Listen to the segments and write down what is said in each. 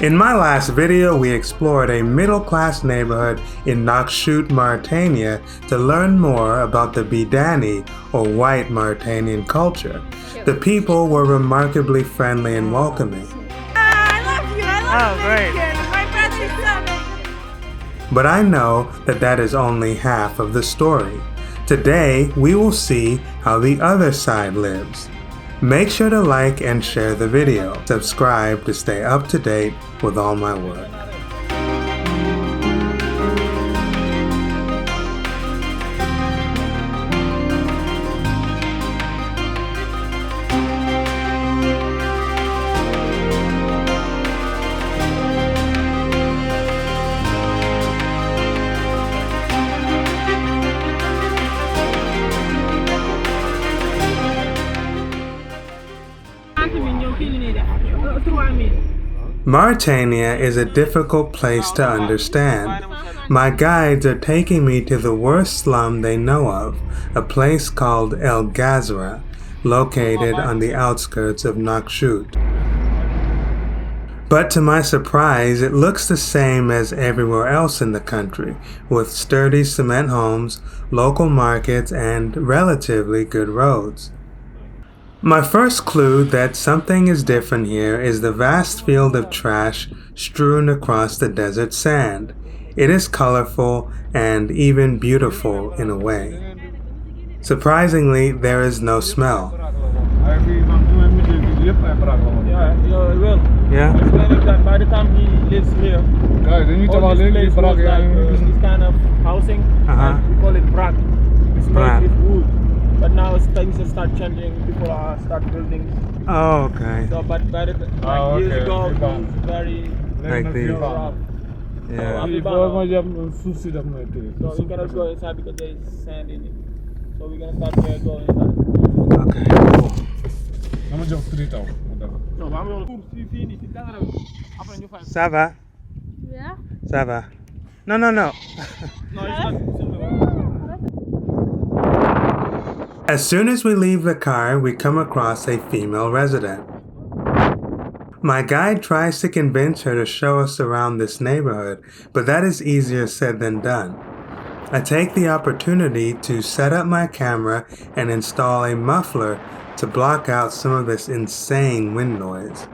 In my last video, we explored a middle-class neighborhood in Nouakchott, Mauritania to learn more about the Bidani, or white Mauritanian culture. The people were remarkably friendly and welcoming. I love you, great. My brother's But I know that is only half of the story. Today, we will see how the other side lives. Make sure to like and share the video. Subscribe to stay up to date with all my work. Mauritania is a difficult place to understand. My guides are taking me to the worst slum they know of, a place called El Ghazra, located on the outskirts of Nouakchott. But to my surprise, it looks the same as everywhere else in the country, with sturdy cement homes, local markets, and relatively good roads. My first clue that something is different here is the vast field of trash strewn across the desert sand. It is colorful and even beautiful in a way. Surprisingly, there is no smell. Yeah? By the time he lives here, all this place was like this kind of housing, and we call it brak. It's made with wood. But now things start changing, people start building. Oh, okay. So, but by the years ago, it was very Like these. rough. Yeah. So you cannot go inside because there is sand in it. So we're gonna start here, go inside. Okay, cool. Ça va? Yeah? Ça va? No, no, no. No, it's not. As soon as we leave the car, we come across a female resident. My guide tries to convince her to show us around this neighborhood, but that is easier said than done. I take the opportunity to set up my camera and install a muffler to block out some of this insane wind noise.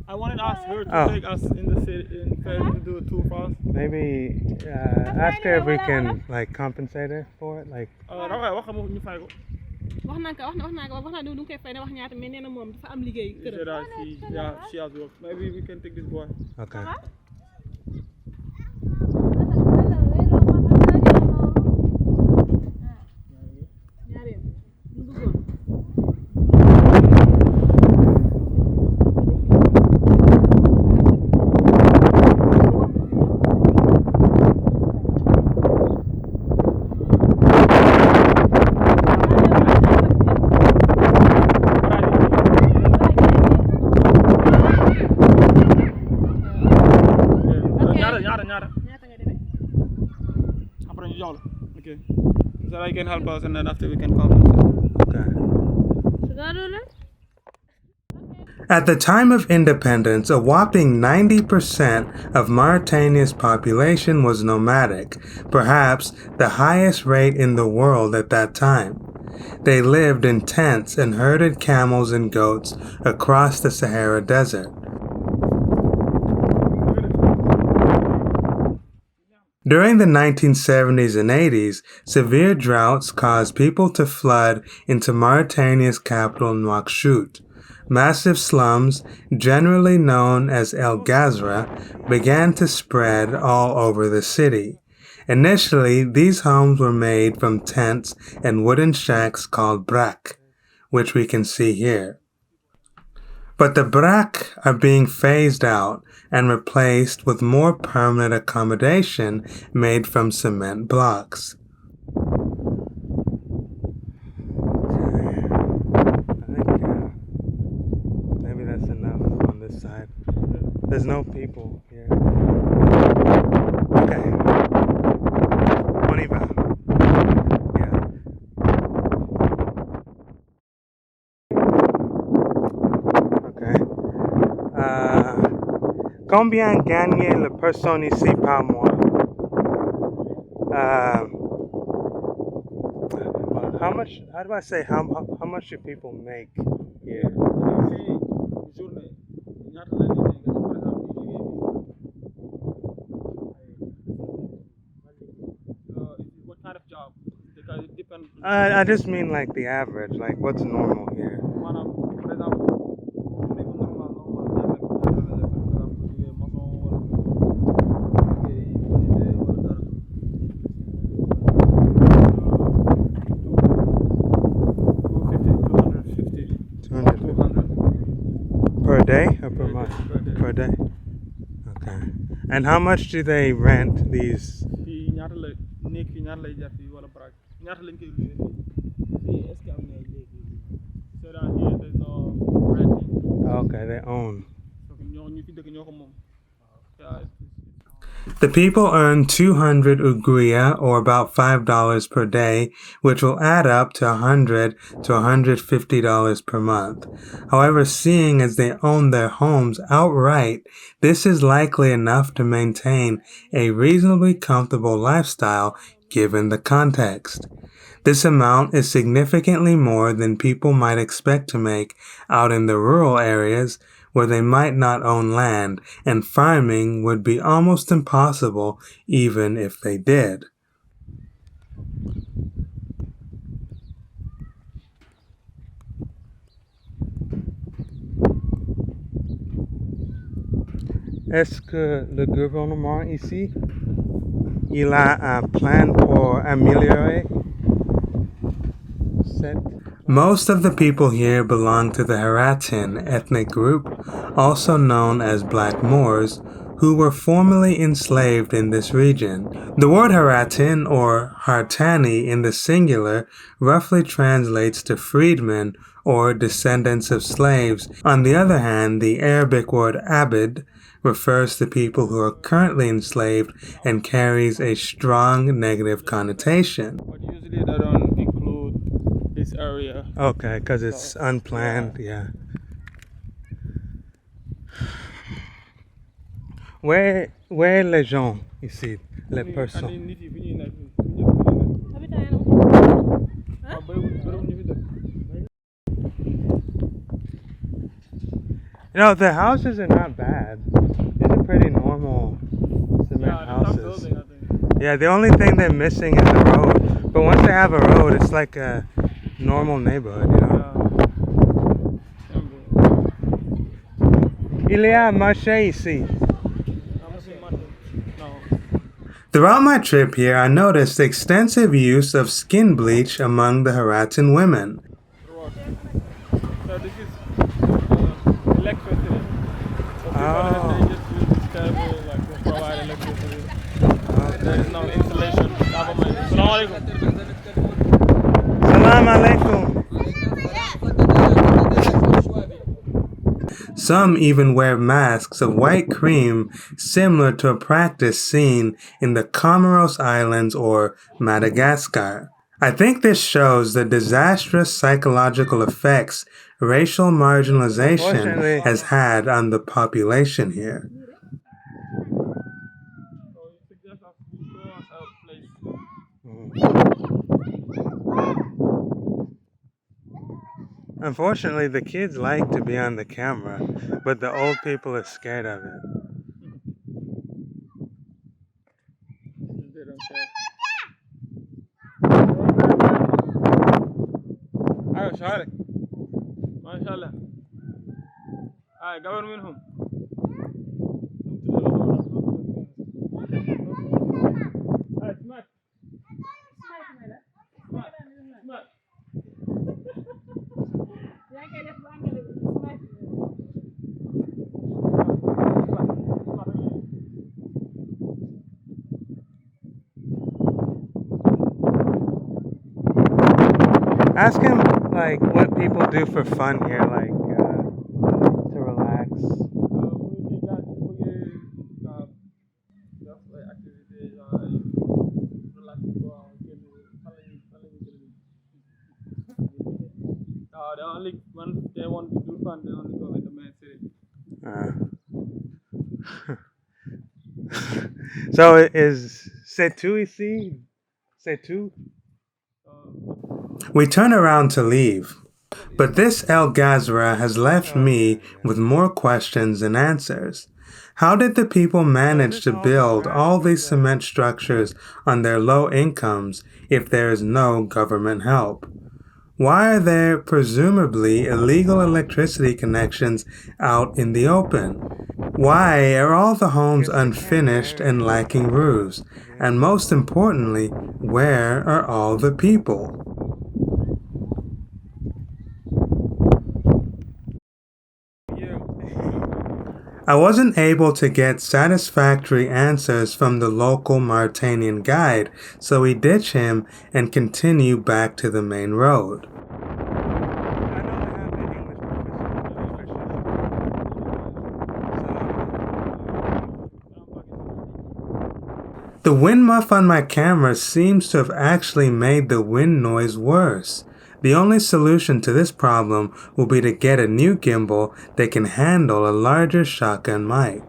I wanted to ask her to take us in the city to do a tour for us. Maybe ask her if we can compensate her for it. She has work. Maybe we can take this boy. Okay. Okay. So I can help us and then after we can come. Okay. At the time of independence, a whopping 90% of Mauritania's population was nomadic, perhaps the highest rate in the world at that time. They lived in tents and herded camels and goats across the Sahara Desert. During the 1970s and 80s, severe droughts caused people to flood into Mauritania's capital Nouakchott. Massive slums, generally known as El Ghazra, began to spread all over the city. Initially, these homes were made from tents and wooden shacks called brak, which we can see here. But the brak are being phased out and replaced with more permanent accommodation made from cement blocks. Maybe that's enough on this side. There's no people here. Okay. On y va. Yeah. Okay. Combien gagne la personne ici par mois? How much? How do I say how much do people make here? What kind of job? Because it depends. I just mean like the average, like what's normal here. For example, Per day or per month? Per day. Okay. And how much do they rent these? So down here, there's no renting. Okay, they own. Yeah, The people earn 200 uguia, or about $5 per day, which will add up to $100 to $150 per month. However, seeing as they own their homes outright, this is likely enough to maintain a reasonably comfortable lifestyle given the context. This amount is significantly more than people might expect to make out in the rural areas where they might not own land, and farming would be almost impossible even if they did. Est-ce que le gouvernement ici, il a un plan pour améliorer cette... Most of the people here belong to the Haratin ethnic group, also known as Black Moors, who were formerly enslaved in this region. The word Haratin, or Hartani in the singular, roughly translates to freedmen or descendants of slaves. On the other hand, the Arabic word abid refers to people who are currently enslaved and carries a strong negative connotation. but usually they don't include this area. Okay, because it's unplanned, yeah. Where les gens ici, les personnes? You know, the houses are not bad. These are pretty normal cement houses. Yeah, the only thing they're missing is the road. But once they have a road, it's like a normal neighborhood, you know? Il y a un marché ici. Throughout my trip here, I noticed extensive use of skin bleach among the Haratin women. So this is electricity. So people they just use this cable like to provide electricity. There is no insulation. Salam alaikum. Some even wear masks of white cream similar to a practice seen in the Comoros Islands or Madagascar. I think this shows the disastrous psychological effects racial marginalization has had on the population here. Unfortunately, the kids like to be on the camera, but the old people are scared of it. Ask him, like, what people do for fun here, like, to relax. They only when they want to do fun, they only go with the main city. So is Setu ici? Setu? We turn around to leave, but this El Ghazra has left me with more questions than answers. How did the people manage to build all these cement structures on their low incomes if there is no government help? Why are there presumably illegal electricity connections out in the open? Why are all the homes unfinished and lacking roofs? And most importantly, where are all the people? I wasn't able to get satisfactory answers from the local Mauritanian guide, so we ditch him and continue back to the main road. The wind muff on my camera seems to have actually made the wind noise worse. The only solution to this problem will be to get a new gimbal that can handle a larger shotgun mic.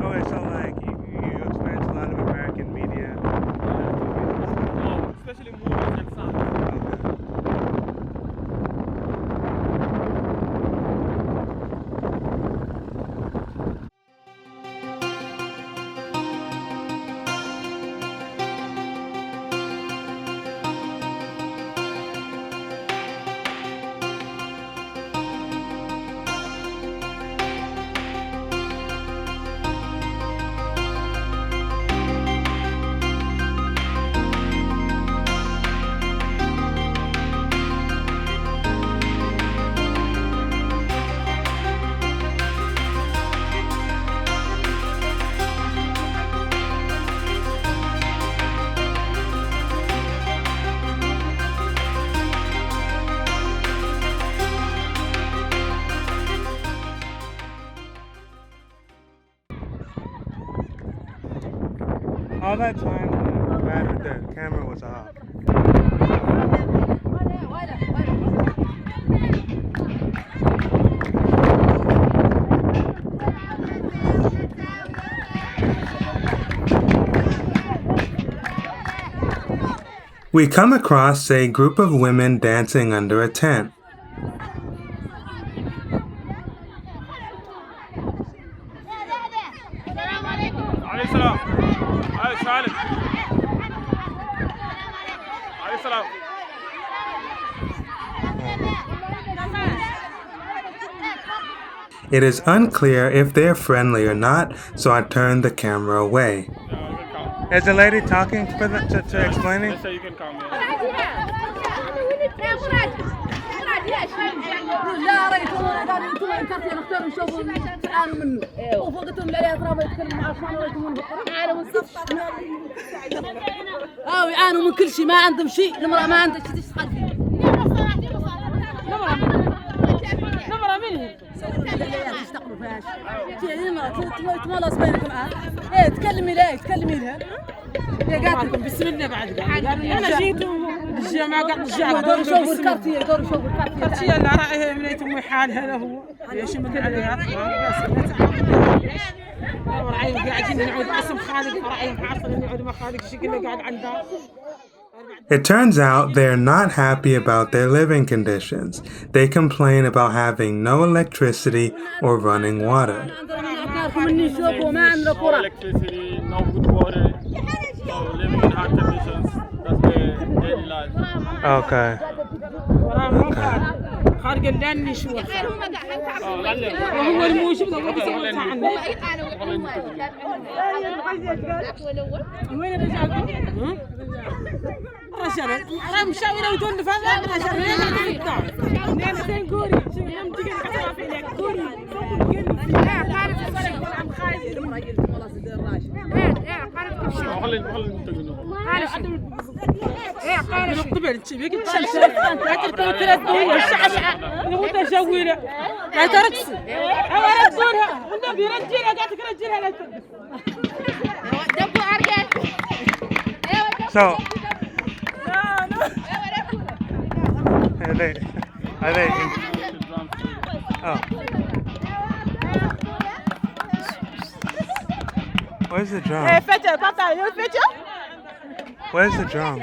Okay, so like you experience a lot of American media. Especially movies and sound. All that time the camera was off. We come across a group of women dancing under a tent. It is unclear if they're friendly or not, so I turn the camera away. Is the lady talking to explaining? Let's say you can come here. يعانوا من كل شيء ما عندهم شيء المرأة ما عندها شيء تشتغل فيه نمرة منهم يشتغلوا فيهاش المرأة تملص بينكم ايه تكلمي لها يا قاعد بسم الله بعد انا جيت الجامعة قاعد الجامعة دور يشوفوا الكارتية الكارتية اللي راعيها مليتهم حال هذا هو ليش ما عليها راعيهم قاعدين نعود اسم خالد راعيهم حاصل نعود ما خالد شكله قاعد عندها. It turns out they're not happy about their living conditions. They complain about having no electricity or running water. No electricity, no good water, so living in hard conditions. That's their daily life. Okay. خارج اللاني شو هو الموجب ده بيسوي عنه وين الرجال رجال انا مشاوي لو تقول فاهم رجال انا زين كوري شو يوم تيجي كتاب فيك كوري So, are they oh. Where's the drum? Where's the drum?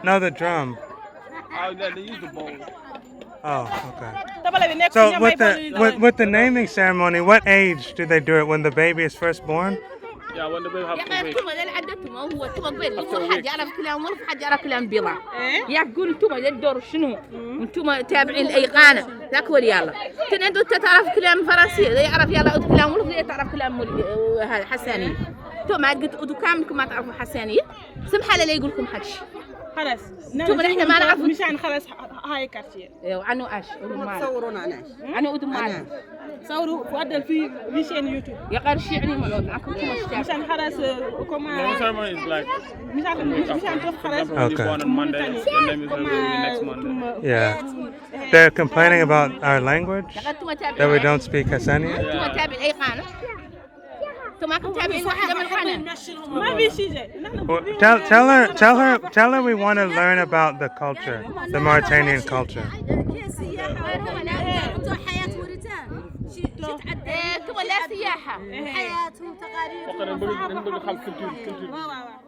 No, the drum. Oh, they use the bowl. Oh, okay. So with the naming ceremony, what age do they do it? When the baby is first born? Yeah, when the baby has to wait. حد يعرف كلام ولف حد يعرف كلام بيضة يقول انتم الدور شنو انتم تابعين الايقانة ذاك ولي يلا كن انتم تعرف كلام فرنسي لا يعرف يلا كلام ولف لا تعرف كلام حسانية انتم ما قلت كاملكم ما تعرفوا حسانية سمح لا يقول لكم حدش خلاص انتم نحن ما نعرف مشان خلاص هاي كارتيه عنو اش تصورونا عناش عنو ادم مال صوروا وادل في فيشين يوتيوب يا قرشي يعني مالود معكم مش مشان خلاص كما The ceremony is like مشان تروح خلاص Okay. born on Monday, and then it's next Monday. Yeah. They're complaining about our language, that we don't speak Hassania. انتم تابع الايقانة انتم ما تابعين واحدة من القناة ما في شيء Well, tell her we want to learn about the culture, the Mauritanian culture.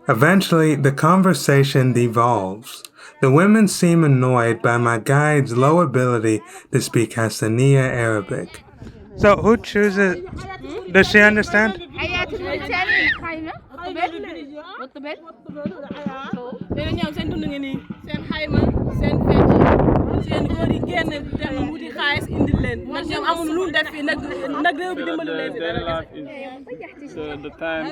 Eventually, the conversation devolves. The women seem annoyed by my guide's low ability to speak Hassaniya Arabic. So, who chooses? Does she understand? seen góor yi génn dem wuti xaalis indil leen man ñoom amul lu def fi nag réew bi dimbali leen Daily life is the time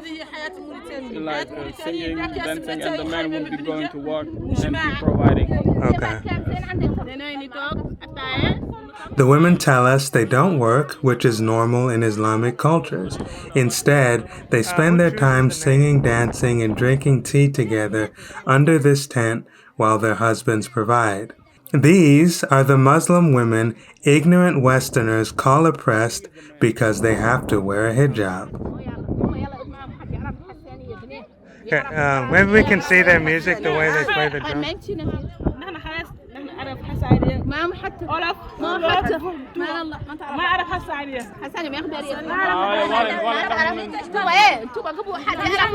like singing, dancing, and the men will be going to work and be providing. Okay. The women tell us they don't work, which is normal in Islamic cultures. Instead, they spend their time singing, dancing, and drinking tea together under this tent while their husbands provide. These are the Muslim women ignorant Westerners call oppressed because they have to wear a hijab. Okay, maybe we can see their music, the way they play the drum. ما حتى ما حتى ما أعرف حسانية حسانية ما يقدر انتوا ايه انتوا قبوا حد يعرف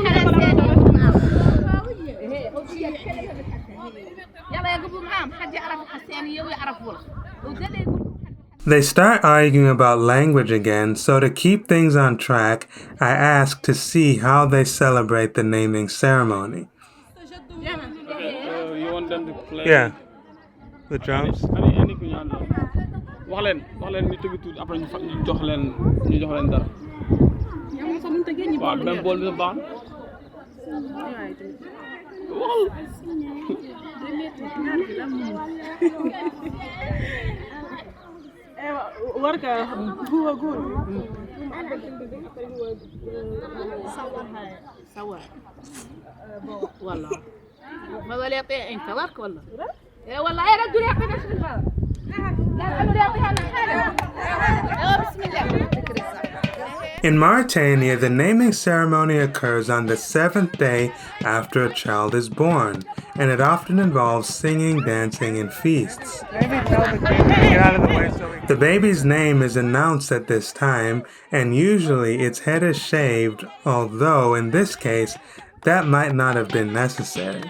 يلا يقبوا معاهم حد يعرف حسانية ويعرف ولا They start arguing about language again, so to keep things on track, I ask to see how they celebrate the naming ceremony. You want them to play? Yeah. The drums. wax leen ñu tëgg tuuti après ñu jox leen dara. waaw même bool bi sa baax ورقة هو قول صور والله ما ولا يعطي انت ورك والله والله يا رجل يعطي نفس الفرق In Mauritania, the naming ceremony occurs on the 7th day after a child is born, and it often involves singing, dancing, and feasts. The baby's name is announced at this time, and usually its head is shaved, although in this case, that might not have been necessary.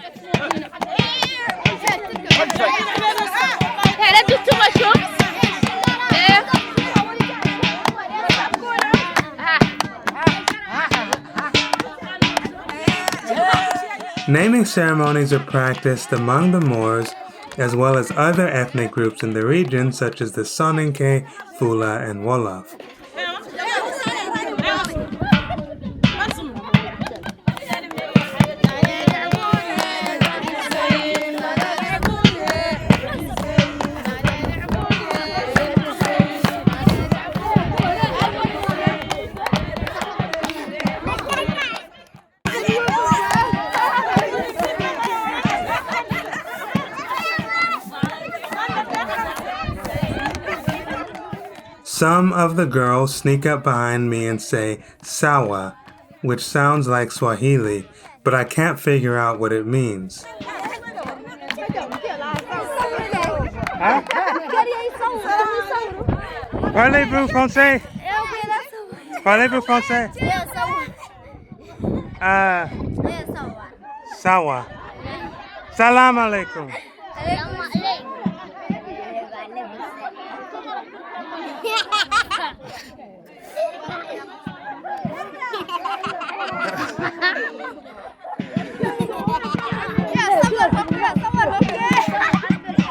Naming ceremonies are practiced among the Moors as well as other ethnic groups in the region such as the Soninke, Fula, and Wolof. Some of the girls sneak up behind me and say sawa, which sounds like Swahili, but I can't figure out what it means. Huh? Parlez-vous français? Parlez-vous français? Sawa. Salam alaikum.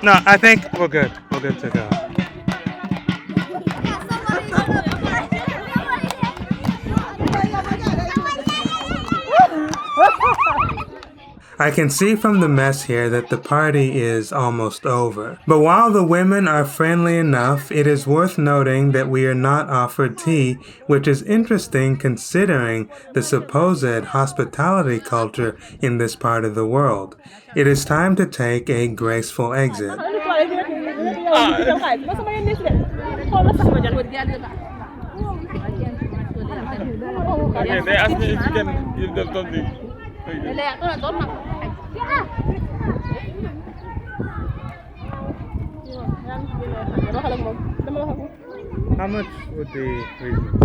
No, I think we're good. We're good to go. I can see from the mess here that the party is almost over. But while the women are friendly enough, it is worth noting that we are not offered tea, which is interesting considering the supposed hospitality culture in this part of the world. It is time to take a graceful exit. Okay, they asked me if you can give them something. How much would be reasonable?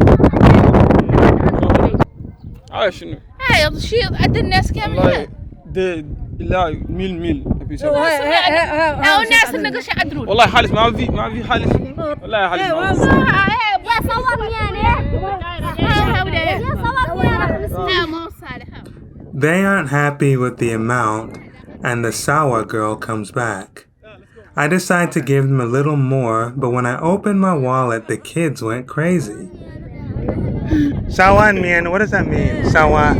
شنو؟ هاي الشيء عند الناس كم هي؟ ده لا ميل ابي او الناس النقش يعدلون والله حالس ما في حالس والله حالس يا صورني يا صورني لا مو صالح. They aren't happy with the amount, and the Sawa girl comes back. I decide to give them a little more, but when I opened my wallet, the kids went crazy. Sawa and Mian, what does that mean? Sawa.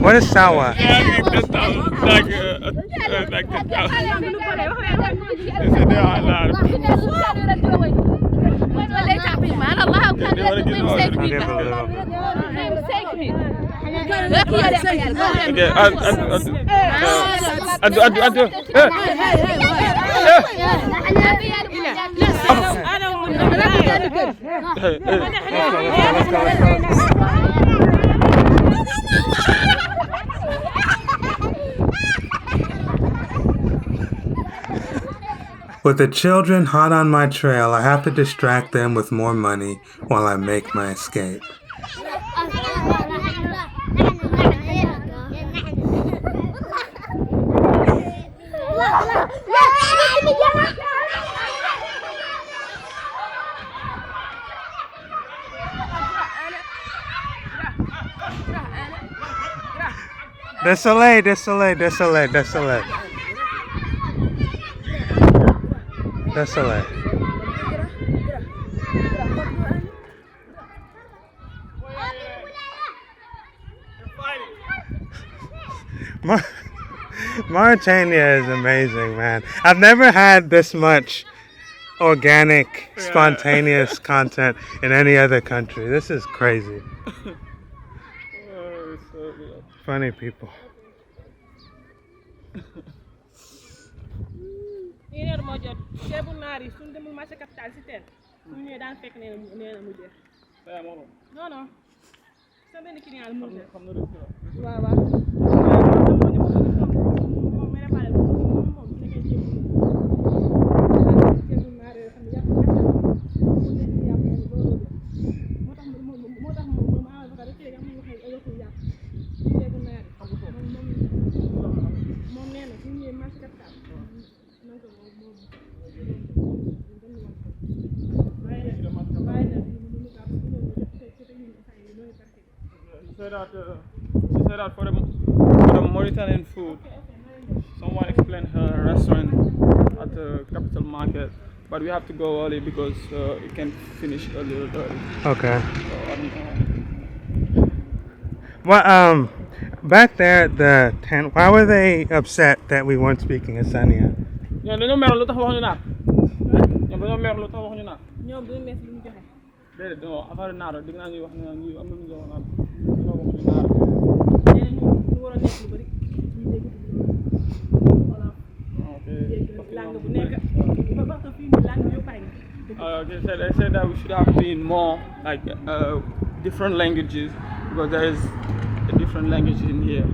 What is Sawa? With the children hot on my trail, I have to distract them with more money while I make my escape. Désolé. Mauritania is amazing, man. I've never had this much organic, spontaneous content in any other country. This is crazy. Funny people. She said that for the Mauritanian food, someone explained her restaurant at the capital market, but we have to go early because it can finish a little early. Okay. Well, back there at the tent, why were they upset that we weren't speaking Hassania? They said that we should have been more like different languages, because there is a different language in here.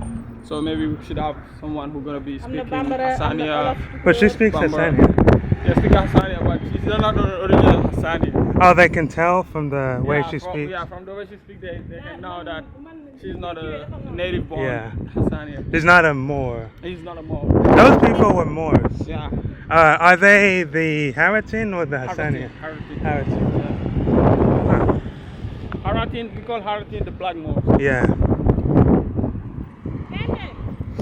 So maybe we should have someone who's gonna be speaking Hassania. But she speaks Bambara. Hassania. Yeah, speak Hassania, but she's not the original Hassania. Oh, they can tell from the way she speaks? Yeah, from the way she speaks, they can know that she's not a native born Hassania. He's not a Moor. He's not a Moor. Those people were Moors. Yeah. Are they the Haratin or the Hassania? Haratin. Haratin. Yeah. Haratin, we call Haratin the Black Moors. Yeah.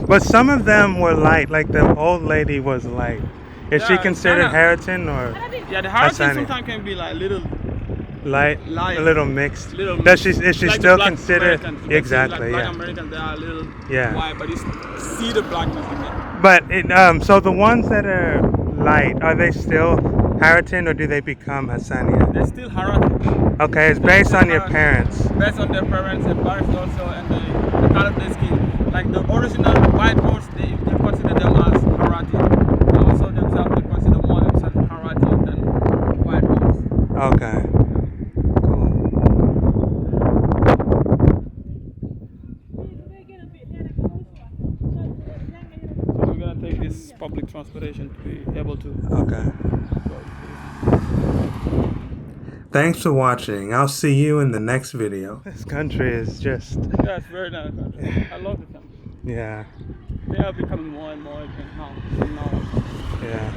But some of them were light, like the old lady was light. Is she considered Haratin or Yeah, the Haratin Hassania? sometimes can be like little light, light, a little mixed. Little Is mixed. she Like still the Black considered? Americans. Exactly, Like Black yeah. Americans, they are a little Yeah. white, but you see the blackness in them. But so the ones that are light, are they still Haratin or do they become Hassania? They're still Haratin. Okay, it's based on your parents. Based on their parents and parents also, and the color of their skin. Like the original white Moors, they consider them as Haratin. They also themselves, they consider more themselves Haratin than white Moors. Okay. Cool. So we're gonna take this public transportation to be able to. Okay. Thanks for watching. I'll see you in the next video. This country is just... Yeah, it's very nice country. I love the country. Yeah. They are becoming more and more now. Yeah.